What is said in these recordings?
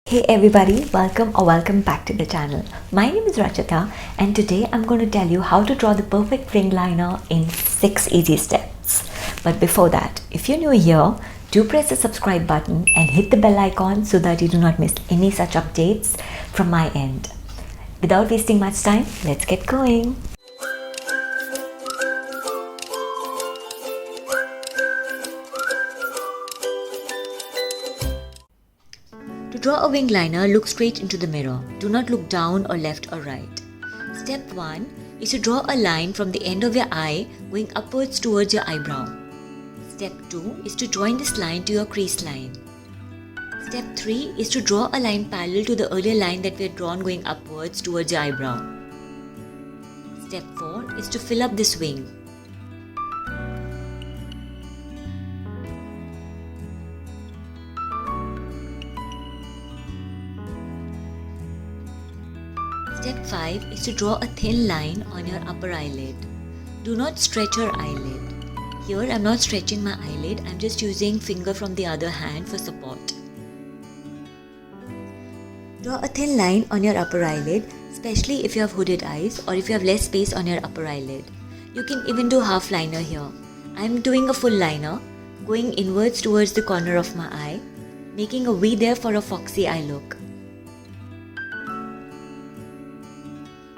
Hey everybody, welcome back to the channel. My name is Rachita and today I'm going to tell you how to draw the perfect wing liner in 6 easy steps. But before that, if you're new here, do press the subscribe button and hit the bell icon so that you do not miss any such updates from my end. Without wasting much time, let's get going. To draw a wing liner, look straight into the mirror. Do not look down or left or right. Step 1 is to draw a line from the end of your eye going upwards towards your eyebrow. Step 2 is to join this line to your crease line. Step 3 is to draw a line parallel to the earlier line that we had drawn going upwards towards your eyebrow. Step 4 is to fill up this wing. Step 5 is to draw a thin line on your upper eyelid. Do not stretch your eyelid. Here I am not stretching my eyelid, I am just using finger from the other hand for support. Draw a thin line on your upper eyelid, especially if you have hooded eyes or if you have less space on your upper eyelid. You can even do half liner here. I am doing a full liner, going inwards towards the corner of my eye, making a V there for a foxy eye look.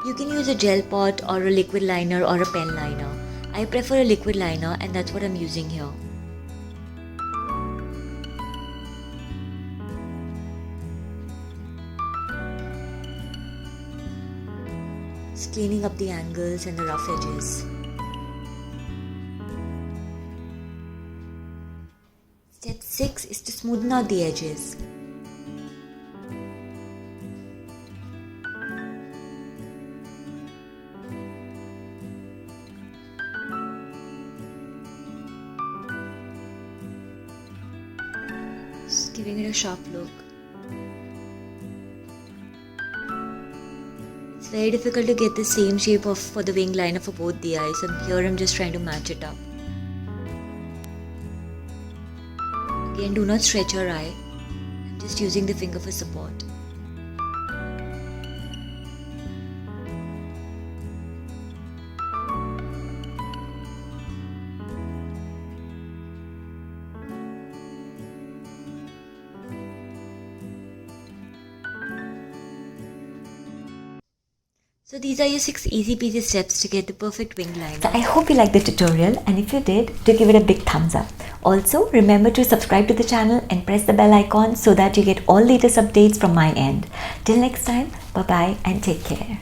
You can use a gel pot or a liquid liner or a pen liner. I prefer a liquid liner and that's what I'm using here. Just cleaning up the angles and the rough edges. Step 6 is to smoothen out the edges. Just giving it a sharp look. It's very difficult to get the same shape for the wing liner for both the eyes, and here I'm just trying to match it up. Again, do not stretch your eye. I'm just using the finger for support. So these are your 6 easy peasy steps to get the perfect wing liner. So I hope you liked the tutorial, and if you did, do give it a big thumbs up. Also, remember to subscribe to the channel and press the bell icon so that you get all latest updates from my end. Till next time, bye bye and take care.